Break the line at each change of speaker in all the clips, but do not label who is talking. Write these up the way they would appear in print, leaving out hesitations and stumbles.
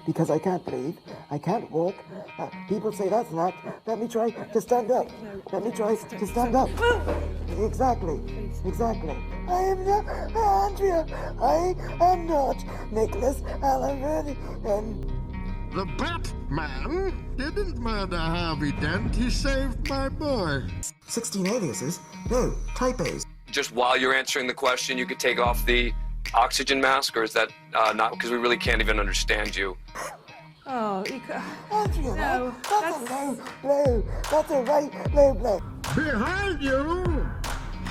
because I can't breathe, I can't walk. People say that's an act. Let me try to stand up. Let me try to stand up. Exactly. I am not Andrea. I am not Nicholas Alahverdian.
The Batman didn't murder Harvey Dent. He saved my boy.
16 aliases? No, typos.
Just while you're answering the question, you could take off the oxygen mask, or is that not? Because we really can't even understand you.
Oh,
Andrea,
no,
that's a low blow. That's a right low blow.
Behind you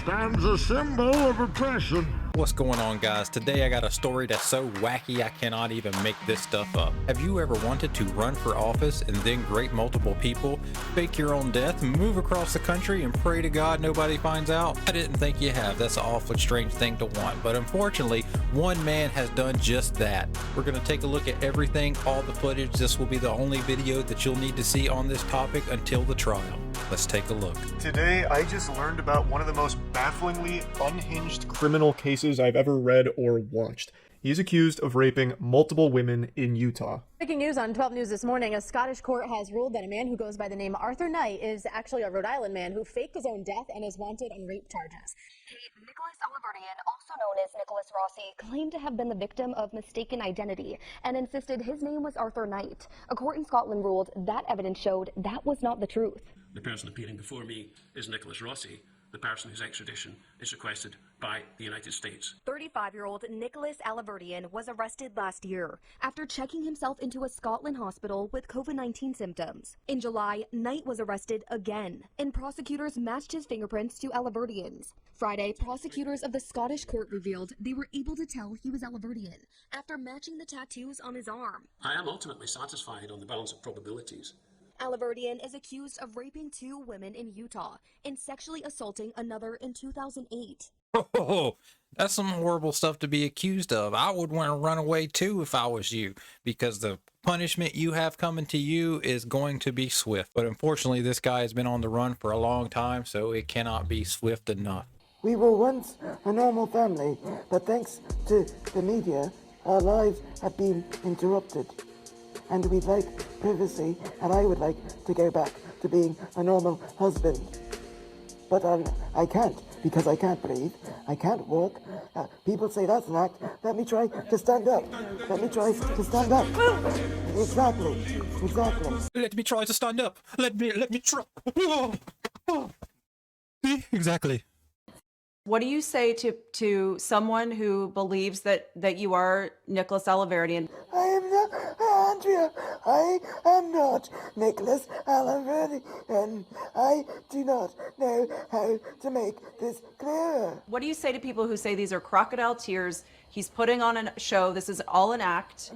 stands a symbol of oppression.
What's going on, guys? Today I got a story that's so wacky I cannot even make this stuff up. Have you ever wanted to run for office and then grate multiple people, fake your own death, move across the country and pray to God nobody finds out? I didn't think you have. That's an awfully strange thing to want, but unfortunately one man has done just that. We're going to take a look at everything, all the footage. This will be the only video that you'll need to see on this topic until the trial. Let's take a look.
Today, I just learned about one of the most bafflingly unhinged criminal cases I've ever read or watched. He's accused of raping multiple women in Utah.
Breaking news on 12 News this morning, a Scottish court has ruled that a man who goes by the name Arthur Knight is actually a Rhode Island man who faked his own death and is wanted on rape charges.
Nicholas Alahverdian, also known as Nicholas Rossi, claimed to have been the victim of mistaken identity and insisted his name was Arthur Knight. A court in Scotland ruled that evidence showed that was not the truth.
The person appearing before me is Nicholas Rossi, the person whose extradition is requested by the United States.
35-year-old Nicholas Alahverdian was arrested last year after checking himself into a Scotland hospital with COVID-19 symptoms. In July, Knight was arrested again, and prosecutors matched his fingerprints to Alahverdian's. Friday, prosecutors of the Scottish court revealed they were able to tell he was Alahverdian after matching the tattoos on his arm.
I am ultimately satisfied on the balance of probabilities.
Alahverdian is accused of raping 2 women in Utah and sexually assaulting another in 2008.
Oh, that's some horrible stuff to be accused of. I would want to run away too if I was you, because the punishment you have coming to you is going to be swift. But unfortunately, this guy has been on the run for a long time, so it cannot be swift enough.
We were once a normal family, but thanks to the media, our lives have been interrupted. And we'd like privacy, and I would like to go back to being a normal husband. But I can't, because I can't breathe, I can't walk. People say that's an act. Let me try to stand up. Let me try to stand up. Exactly.
Let me try to stand up. Let me try. Exactly.
What do you say to someone who believes that you are Nicholas Alahverdian?
I am not Andrea. I am not Nicholas Alahverdian. I do not know how to make this clearer.
What do you say to people who say these are crocodile tears? He's putting on a show. This is all an act.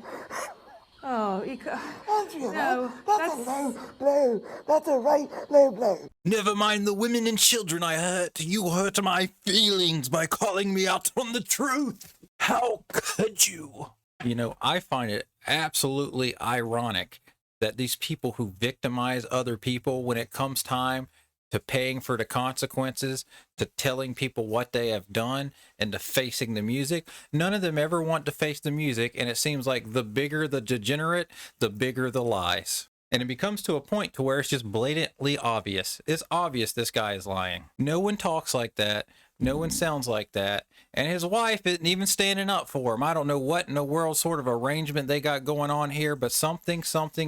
Oh,
Andrea,
no,
that's a low blow. That's a right low blow.
Never mind the women and children I hurt. You hurt my feelings by calling me out on the truth. How could you? You know, I find it absolutely ironic that these people who victimize other people, when it comes time to paying for the consequences, to telling people what they have done, and to facing the music, none of them ever want to face the music, and it seems like the bigger the degenerate, the bigger the lies. And it becomes to a point to where it's just blatantly obvious. It's obvious this guy is lying. No one talks like that. No one sounds like that. And his wife isn't even standing up for him. I don't know what in the world sort of arrangement they got going on here, but something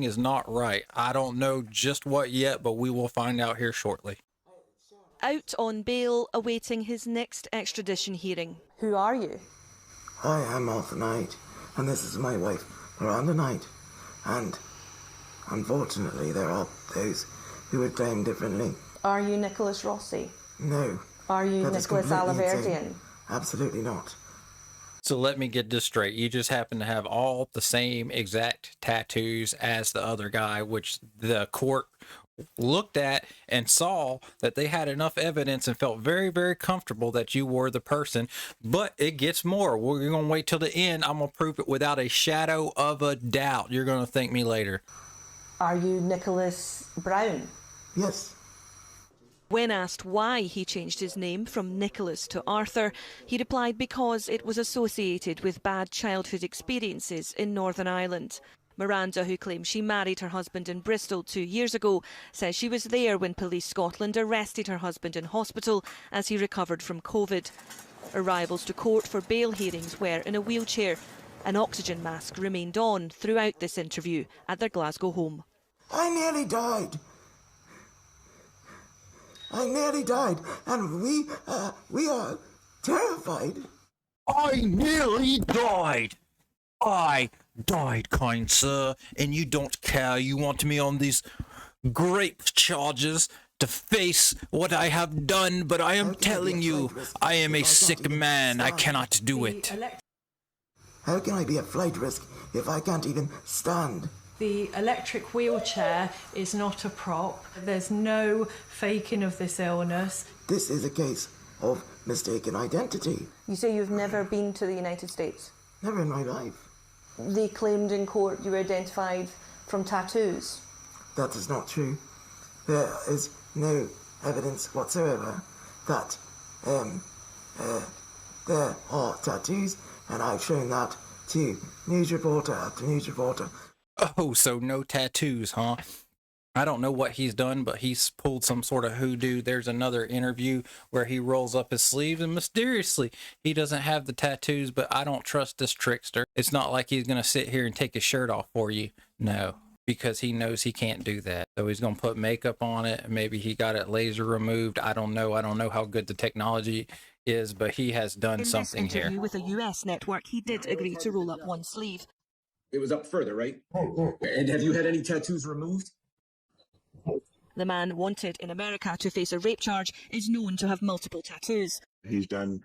is not right. I don't know just what yet, but we will find out here shortly.
Out on bail, awaiting his next extradition hearing.
who are you?
I am Arthur Knight, and this is my wife, Miranda Knight. And unfortunately, there are those who would claim differently.
Are you Nicholas Rossi?
No.
Are you Nicholas Alahverdian?
Absolutely not.
So let me get this straight. You just happen to have all the same exact tattoos as the other guy, which the court looked at and saw that they had enough evidence and felt very, very comfortable that you were the person. But it gets more. We're going to wait till the end. I'm going to prove it without a shadow of a doubt. You're going to thank me later.
Are you Nicholas Brown?
Yes.
When asked why he changed his name from Nicholas to Arthur, he replied because it was associated with bad childhood experiences in Northern Ireland. Miranda, who claims she married her husband in Bristol 2 years ago, says she was there when Police Scotland arrested her husband in hospital as he recovered from COVID. Arrivals to court for bail hearings were in a wheelchair. An oxygen mask remained on throughout this interview at their Glasgow home.
I nearly died. I nearly died, and we are terrified.
I nearly died. I died, kind sir, and you don't care. You want me on these grape charges to face what I have done, but I am telling you, I am a sick man. I cannot do it.
How can I be a flight risk if I can't even stand?
The electric wheelchair is not a prop. There's no faking of this illness.
This is a case of mistaken identity.
You say you've never been to the United States?
Never in my life.
They claimed in court you were identified from tattoos.
That is not true. There is no evidence whatsoever that there are tattoos, and I've shown that to news reporter after news reporter.
Oh, so no tattoos, huh? I don't know what he's done, but he's pulled some sort of hoodoo. There's another interview where he rolls up his sleeves and mysteriously he doesn't have the tattoos, but I don't trust this trickster. It's not like he's going to sit here and take his shirt off for you. No, because he knows he can't do that. So he's going to put makeup on it. Maybe he got it laser removed. I don't know. I don't know how good the technology is, but he has done something here.
In this interview with a US network, he did agree to roll up one sleeve.
It was up further, right? And have you had any tattoos removed?
The man wanted in America to face a rape charge is known to have multiple tattoos.
He's done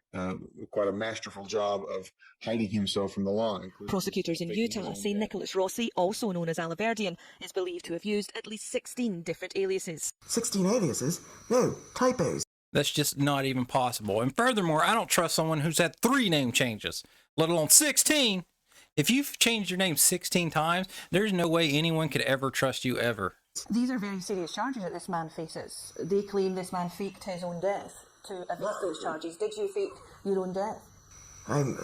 quite a masterful job of hiding himself from the law.
Prosecutors in Utah say Nicholas Rossi, also known as Alahverdian, is believed to have used at least 16 different aliases.
16 aliases? No, typos.
That's just not even possible. And furthermore, I don't trust someone who's had 3 name changes, let alone 16. If you've changed your name 16 times, there's no way anyone could ever trust you ever.
These are very serious charges that this man faces. They claim this man faked his own death to evade those charges. Did you fake your own death?
I'm,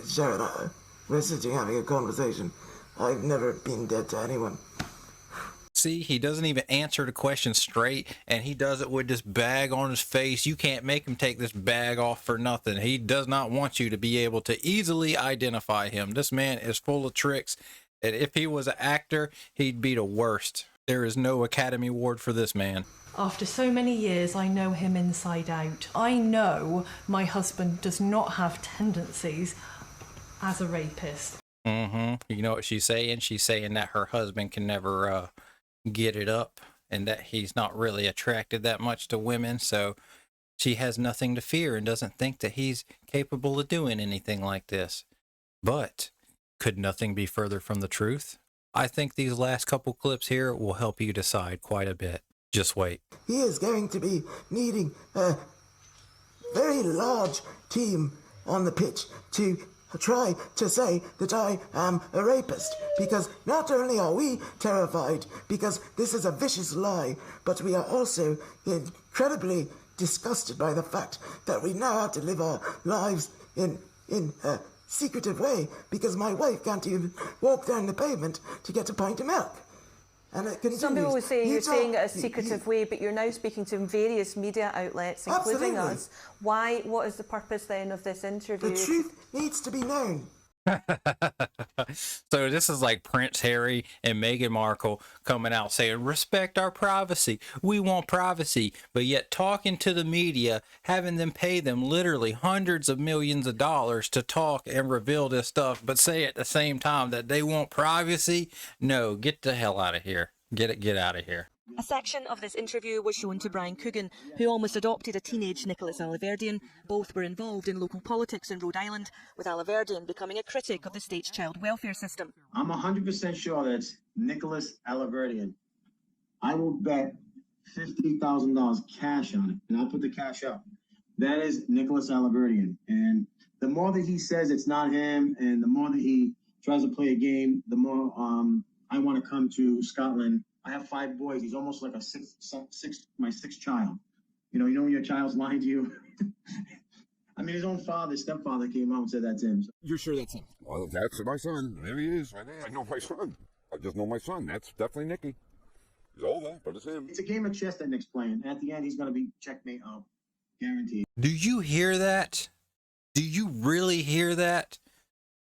Sharon, we're sitting having a conversation. I've never been dead to anyone.
See, he doesn't even answer the question straight, and he does it with this bag on his face. You can't make him take this bag off for nothing. He does not want you to be able to easily identify him. This man is full of tricks, and if he was an actor, he'd be the worst. There is no Academy Award for this man.
After so many years, I know him inside out. I know my husband does not have tendencies as a rapist.
You know what she's saying? She's saying that her husband can never get it up and that he's not really attracted that much to women, so she has nothing to fear and doesn't think that he's capable of doing anything like this. But could nothing be further from the truth? I think these last couple clips here will help you decide quite a bit. Just wait.
He is going to be needing a very large team on the pitch to try to say that I am a rapist, because not only are we terrified because this is a vicious lie, but we are also incredibly disgusted by the fact that we now have to live our lives in a secretive way because my wife can't even walk down the pavement to get a pint of milk. And it continues.
Some people would say you're saying it a secretive way, but you're now speaking to various media outlets, including us. Why? What is the purpose then of this interview?
The truth needs to be known.
So this is like Prince Harry and Meghan Markle coming out saying, respect our privacy. We want privacy. But yet talking to the media, having them pay them literally hundreds of millions of dollars to talk and reveal this stuff, but say at the same time that they want privacy. No, get the hell out of here. Get out of here.
A section of this interview was shown to Brian Coogan, who almost adopted a teenage Nicholas Alahverdian. Both were involved in local politics in Rhode Island, with Alahverdian becoming a critic of the state's child welfare system.
I'm 100% sure that it's Nicholas Alahverdian. I will bet $50,000 cash on it, and I'll put the cash up. That is Nicholas Alahverdian. And the more that he says it's not him, and the more that he tries to play a game, the more I want to come to Scotland. I have 5 boys. He's almost like my sixth child. You know when your child's lying to you? I mean, his own stepfather came out and said that's him.
You're sure that's him? Well, that's my son. There he is, right there. I know my son. I just know my son. That's definitely Nicky. He's older, but it's him.
It's a game of chess that Nick's playing. At the end, he's going to be checkmate out. Guaranteed.
Do you hear that? Do you really hear that?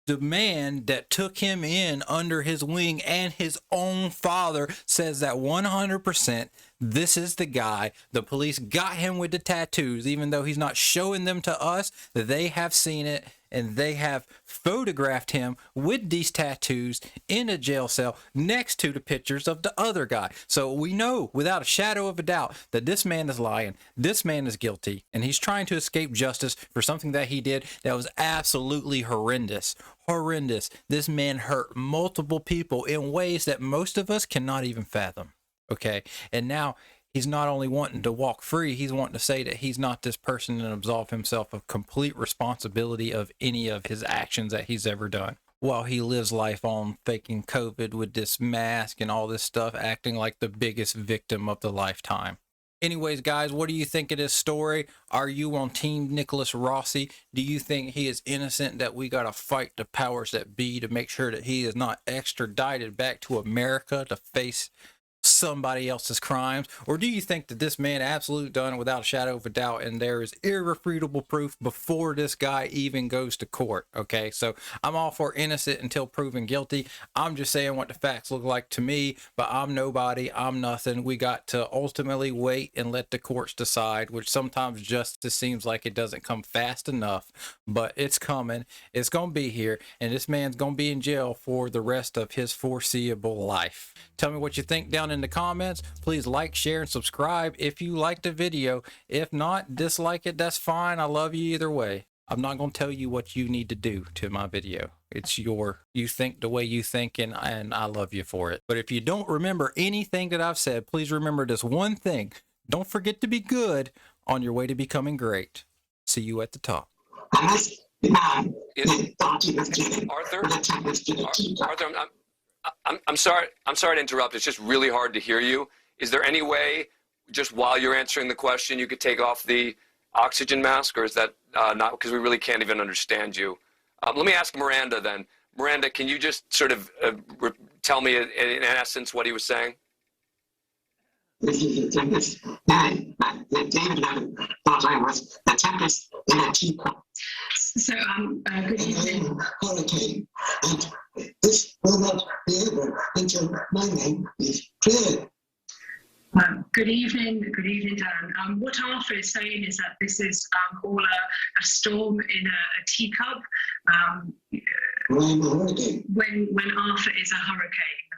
The man that took him in under his wing and his own father says that 100% this is the guy. The police got him with the tattoos, even though he's not showing them to us. They have seen it, and they have photographed him with these tattoos in a jail cell next to the pictures of the other guy. So we know without a shadow of a doubt that this man is lying. This man is guilty, and he's trying to escape justice for something that he did that was absolutely horrendous. Horrendous. This man hurt multiple people in ways that most of us cannot even fathom. Okay, and now he's not only wanting to walk free, he's wanting to say that he's not this person and absolve himself of complete responsibility of any of his actions that he's ever done. While he lives life on faking COVID with this mask and all this stuff, acting like the biggest victim of the lifetime. Anyways, guys, what do you think of this story? Are you on Team Nicholas Rossi? Do you think he is innocent, that we got to fight the powers that be to make sure that he is not extradited back to America to face somebody else's crimes? Or do you think that this man absolutely done it without a shadow of a doubt, and there is irrefutable proof before this guy even goes to court? Okay, so I'm all for innocent until proven guilty. I'm just saying what the facts look like to me, but I'm nobody, I'm nothing. We got to ultimately wait and let the courts decide, which sometimes justice seems like it doesn't come fast enough, but it's coming. It's gonna be here, and this man's gonna be in jail for the rest of his foreseeable life. Tell me what you think down in the comments. Please like, share, and subscribe if you liked the video. If not, dislike it, that's fine. I love you either way. I'm not going to tell you what you need to do to my video. It's you think the way you think, and I love you for it. But if you don't remember anything that I've said, please remember this one thing. Don't forget to be good on your way to becoming great. See you at the top.
Arthur, I'm sorry to interrupt. It's just really hard to hear you. Is there any way, just while you're answering the question, you could take off the oxygen mask, or is that not? Because we really can't even understand you. Let me ask Miranda then. Miranda, can you just sort of tell me in essence what he was saying?
David thought I was the tempest in a teapot. So, good evening. Hurricane. And this will not be over until my name is clear.
Good evening, Dan. What Arthur is saying is that this is all a storm in a teacup. When Arthur is a hurricane.